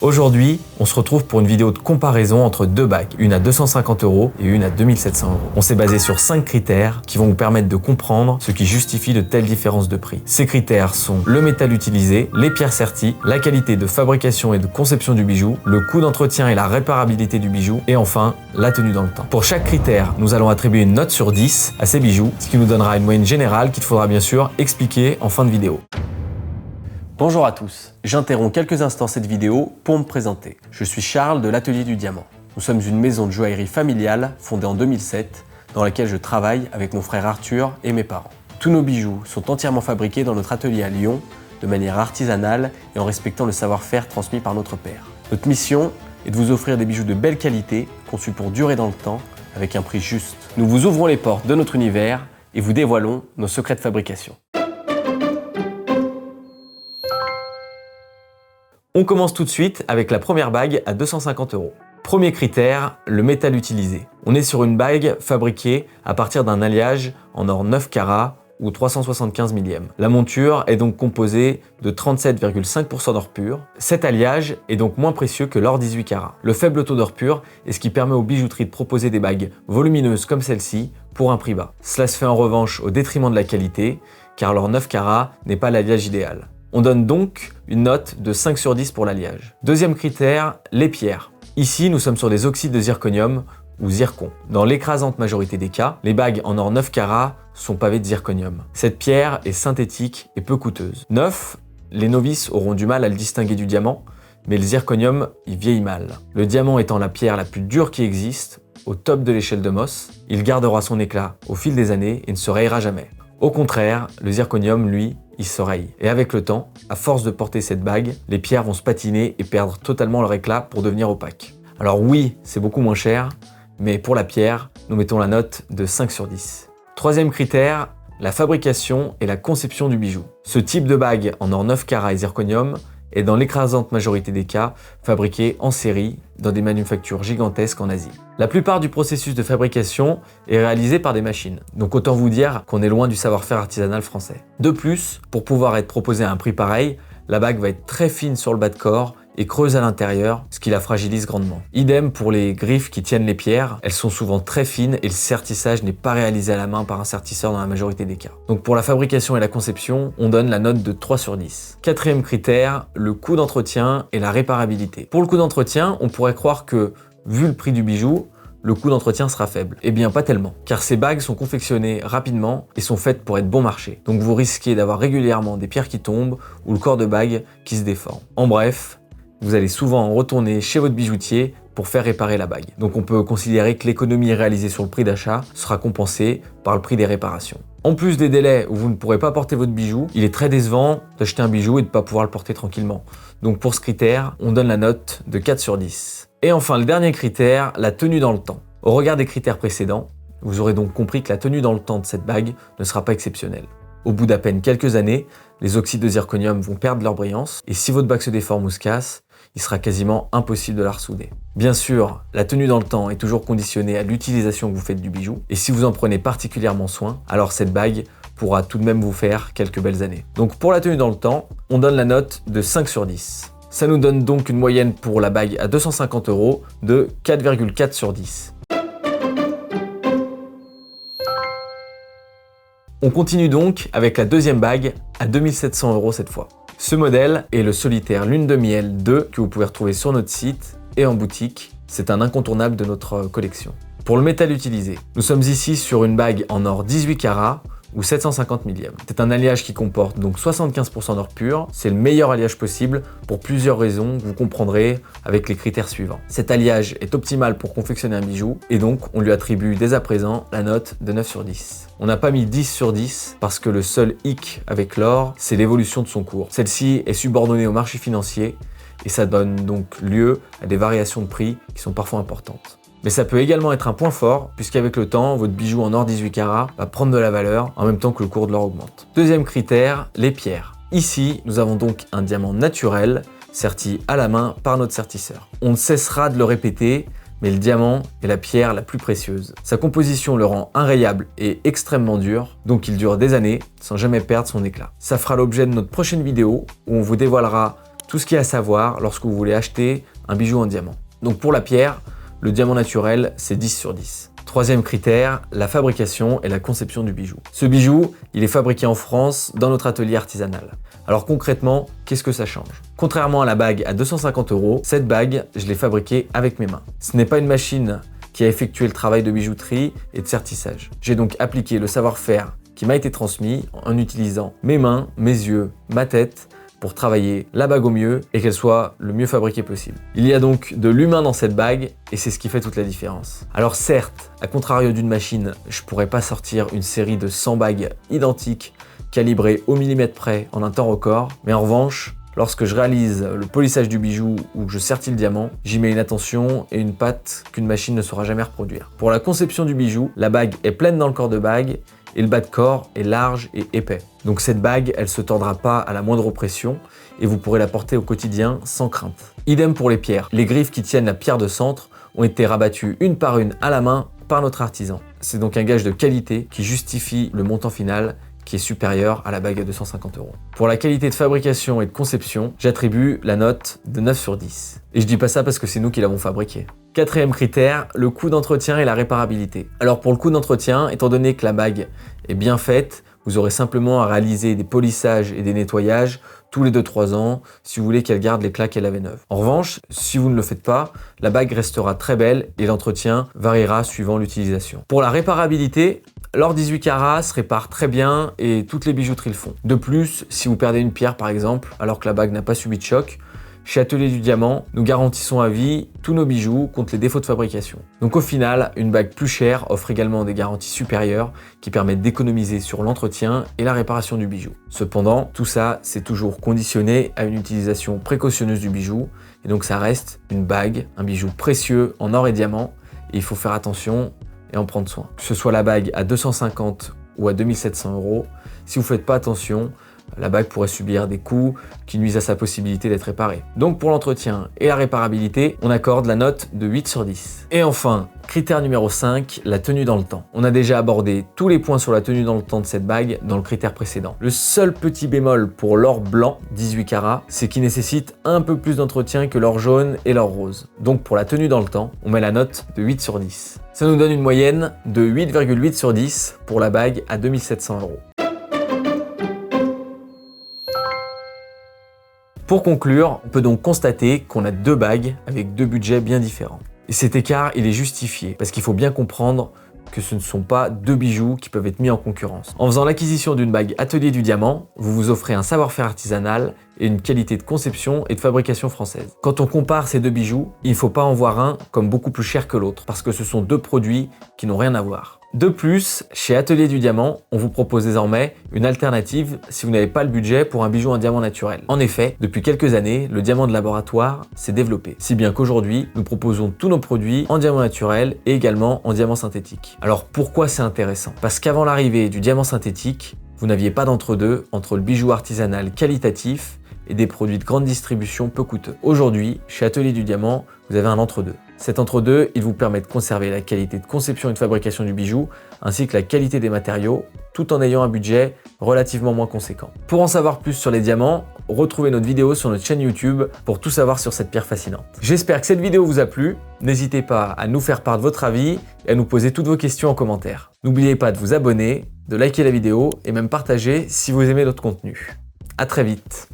Aujourd'hui, on se retrouve pour une vidéo de comparaison entre deux bagues, une à 250 € et une à 2700 €. On s'est basé sur 5 critères qui vont vous permettre de comprendre ce qui justifie de telles différences de prix. Ces critères sont le métal utilisé, les pierres serties, la qualité de fabrication et de conception du bijou, le coût d'entretien et la réparabilité du bijou, et enfin, la tenue dans le temps. Pour chaque critère, nous allons attribuer une note sur 10 à ces bijoux, ce qui nous donnera une moyenne générale qu'il faudra bien sûr expliquer en fin de vidéo. Bonjour à tous, j'interromps quelques instants cette vidéo pour me présenter. Je suis Charles de l'Atelier du Diamant. Nous sommes une maison de joaillerie familiale fondée en 2007 dans laquelle je travaille avec mon frère Arthur et mes parents. Tous nos bijoux sont entièrement fabriqués dans notre atelier à Lyon de manière artisanale et en respectant le savoir-faire transmis par notre père. Notre mission est de vous offrir des bijoux de belle qualité conçus pour durer dans le temps avec un prix juste. Nous vous ouvrons les portes de notre univers et vous dévoilons nos secrets de fabrication. On commence tout de suite avec la première bague à 250 €. Premier critère, le métal utilisé. On est sur une bague fabriquée à partir d'un alliage en or 9 carats ou 375 millième. La monture est donc composée de 37,5% d'or pur. Cet alliage est donc moins précieux que l'or 18 carats. Le faible taux d'or pur est ce qui permet aux bijouteries de proposer des bagues volumineuses comme celle-ci pour un prix bas. Cela se fait en revanche au détriment de la qualité, car l'or 9 carats n'est pas l'alliage idéal. On donne donc une note de 5 sur 10 pour l'alliage. Deuxième critère, les pierres. Ici, nous sommes sur des oxydes de zirconium ou zircon. Dans l'écrasante majorité des cas, les bagues en or 9 carats sont pavées de zirconium. Cette pierre est synthétique et peu coûteuse. 9, les novices auront du mal à le distinguer du diamant, mais le zirconium y vieillit mal. Le diamant étant la pierre la plus dure qui existe, au top de l'échelle de Mohs, il gardera son éclat au fil des années et ne se rayera jamais. Au contraire, le zirconium, lui, il se raye. Et avec le temps, à force de porter cette bague, les pierres vont se patiner et perdre totalement leur éclat pour devenir opaques. Alors oui, c'est beaucoup moins cher, mais pour la pierre, nous mettons la note de 5 sur 10. Troisième critère, la fabrication et la conception du bijou. Ce type de bague en or 9 carats et zirconium est dans l'écrasante majorité des cas fabriqué en série dans des manufactures gigantesques en Asie. La plupart du processus de fabrication est réalisé par des machines, donc autant vous dire qu'on est loin du savoir-faire artisanal français. De plus, pour pouvoir être proposé à un prix pareil, la bague va être très fine sur le bas de corps et creuse à l'intérieur, ce qui la fragilise grandement. Idem pour les griffes qui tiennent les pierres, elles sont souvent très fines et le sertissage n'est pas réalisé à la main par un sertisseur dans la majorité des cas. Donc pour la fabrication et la conception, on donne la note de 3 sur 10. Quatrième critère, le coût d'entretien et la réparabilité. Pour le coût d'entretien, on pourrait croire que, vu le prix du bijou, le coût d'entretien sera faible. Eh bien pas tellement, car ces bagues sont confectionnées rapidement et sont faites pour être bon marché. Donc vous risquez d'avoir régulièrement des pierres qui tombent ou le corps de bague qui se déforme. En bref, vous allez souvent retourner chez votre bijoutier pour faire réparer la bague. Donc on peut considérer que l'économie réalisée sur le prix d'achat sera compensée par le prix des réparations. En plus des délais où vous ne pourrez pas porter votre bijou, il est très décevant d'acheter un bijou et de ne pas pouvoir le porter tranquillement. Donc pour ce critère, on donne la note de 4 sur 10. Et enfin le dernier critère, la tenue dans le temps. Au regard des critères précédents, vous aurez donc compris que la tenue dans le temps de cette bague ne sera pas exceptionnelle. Au bout d'à peine quelques années, les oxydes de zirconium vont perdre leur brillance et si votre bague se déforme ou se casse, il sera quasiment impossible de la ressouder. Bien sûr, la tenue dans le temps est toujours conditionnée à l'utilisation que vous faites du bijou et si vous en prenez particulièrement soin, alors cette bague pourra tout de même vous faire quelques belles années. Donc pour la tenue dans le temps, on donne la note de 5 sur 10. Ça nous donne donc une moyenne pour la bague à 250 € de 4,4 sur 10. On continue donc avec la deuxième bague à 2700 € cette fois. Ce modèle est le solitaire Lune de Miel 2 que vous pouvez retrouver sur notre site et en boutique. C'est un incontournable de notre collection. Pour le métal utilisé, nous sommes ici sur une bague en or 18 carats ou 750 millième. C'est un alliage qui comporte donc 75% d'or pur. C'est le meilleur alliage possible pour plusieurs raisons que vous comprendrez avec les critères suivants. Cet alliage est optimal pour confectionner un bijou et donc on lui attribue dès à présent la note de 9 sur 10. On n'a pas mis 10 sur 10 parce que le seul hic avec l'or, c'est l'évolution de son cours. Celle-ci est subordonnée au marché financier et ça donne donc lieu à des variations de prix qui sont parfois importantes. Mais ça peut également être un point fort, puisqu'avec le temps, votre bijou en or 18 carats va prendre de la valeur en même temps que le cours de l'or augmente. Deuxième critère, les pierres. Ici, nous avons donc un diamant naturel, serti à la main par notre sertisseur. On ne cessera de le répéter, mais le diamant est la pierre la plus précieuse. Sa composition le rend inrayable et extrêmement dur, donc il dure des années sans jamais perdre son éclat. Ça fera l'objet de notre prochaine vidéo, où on vous dévoilera Tout ce qu'il y a à savoir lorsque vous voulez acheter un bijou en diamant. Donc pour la pierre, le diamant naturel, c'est 10 sur 10. Troisième critère, la fabrication et la conception du bijou. Ce bijou, il est fabriqué en France dans notre atelier artisanal. Alors concrètement, qu'est-ce que ça change? Contrairement à la bague à 250 €, cette bague, je l'ai fabriquée avec mes mains. Ce n'est pas une machine qui a effectué le travail de bijouterie et de sertissage. J'ai donc appliqué le savoir-faire qui m'a été transmis en utilisant mes mains, mes yeux, ma tête pour travailler la bague au mieux et qu'elle soit le mieux fabriquée possible. Il y a donc de l'humain dans cette bague et c'est ce qui fait toute la différence. Alors certes, à contrario d'une machine, je pourrais pas sortir une série de 100 bagues identiques, calibrées au millimètre près en un temps record, mais en revanche, lorsque je réalise le polissage du bijou ou que je sertis le diamant, j'y mets une attention et une patte qu'une machine ne saura jamais reproduire. Pour la conception du bijou, la bague est pleine dans le corps de bague et le bas de corps est large et épais. Donc cette bague, elle se tordra pas à la moindre pression et vous pourrez la porter au quotidien sans crainte. Idem pour les pierres. Les griffes qui tiennent la pierre de centre ont été rabattues une par une à la main par notre artisan. C'est donc un gage de qualité qui justifie le montant final qui est supérieur à la bague à 250 €. Pour la qualité de fabrication et de conception, j'attribue la note de 9 sur 10. Et je dis pas ça parce que c'est nous qui l'avons fabriqué. Quatrième critère, le coût d'entretien et la réparabilité. Alors pour le coût d'entretien, étant donné que la bague est bien faite, vous aurez simplement à réaliser des polissages et des nettoyages tous les 2-3 ans si vous voulez qu'elle garde l'éclat qu'elle avait neuve. En revanche, si vous ne le faites pas, la bague restera très belle et l'entretien variera suivant l'utilisation. Pour la réparabilité, l'or 18 carats se répare très bien et toutes les bijouteries le font. De plus, si vous perdez une pierre par exemple, alors que la bague n'a pas subi de choc, chez Atelier du Diamant, nous garantissons à vie tous nos bijoux contre les défauts de fabrication. Donc au final, une bague plus chère offre également des garanties supérieures qui permettent d'économiser sur l'entretien et la réparation du bijou. Cependant, tout ça, c'est toujours conditionné à une utilisation précautionneuse du bijou et donc ça reste une bague, un bijou précieux en or et diamant et il faut faire attention et en prendre soin. Que ce soit la bague à 250 ou à 2700 €, si vous ne faites pas attention, la bague pourrait subir des coups qui nuisent à sa possibilité d'être réparée. Donc pour l'entretien et la réparabilité, on accorde la note de 8 sur 10. Et enfin, critère numéro 5, la tenue dans le temps. On a déjà abordé tous les points sur la tenue dans le temps de cette bague dans le critère précédent. Le seul petit bémol pour l'or blanc 18 carats, c'est qu'il nécessite un peu plus d'entretien que l'or jaune et l'or rose. Donc pour la tenue dans le temps, on met la note de 8 sur 10. Ça nous donne une moyenne de 8,8 sur 10 pour la bague à 2700 €. Pour conclure, on peut donc constater qu'on a deux bagues avec deux budgets bien différents. Et cet écart, il est justifié parce qu'il faut bien comprendre que ce ne sont pas deux bijoux qui peuvent être mis en concurrence. En faisant l'acquisition d'une bague Atelier du Diamant, vous vous offrez un savoir-faire artisanal et une qualité de conception et de fabrication française. Quand on compare ces deux bijoux, il ne faut pas en voir un comme beaucoup plus cher que l'autre parce que ce sont deux produits qui n'ont rien à voir. De plus, chez Atelier du Diamant, on vous propose désormais une alternative si vous n'avez pas le budget pour un bijou en diamant naturel. En effet, depuis quelques années, le diamant de laboratoire s'est développé, si bien qu'aujourd'hui, nous proposons tous nos produits en diamant naturel et également en diamant synthétique. Alors pourquoi c'est intéressant? Parce qu'avant l'arrivée du diamant synthétique, vous n'aviez pas d'entre-deux entre le bijou artisanal qualitatif et des produits de grande distribution peu coûteux. Aujourd'hui, chez Atelier du Diamant, vous avez un entre-deux. Cet entre-deux, il vous permet de conserver la qualité de conception et de fabrication du bijou, ainsi que la qualité des matériaux, tout en ayant un budget relativement moins conséquent. Pour en savoir plus sur les diamants, retrouvez notre vidéo sur notre chaîne YouTube pour tout savoir sur cette pierre fascinante. J'espère que cette vidéo vous a plu. N'hésitez pas à nous faire part de votre avis et à nous poser toutes vos questions en commentaire. N'oubliez pas de vous abonner, de liker la vidéo et même partager si vous aimez notre contenu. À très vite.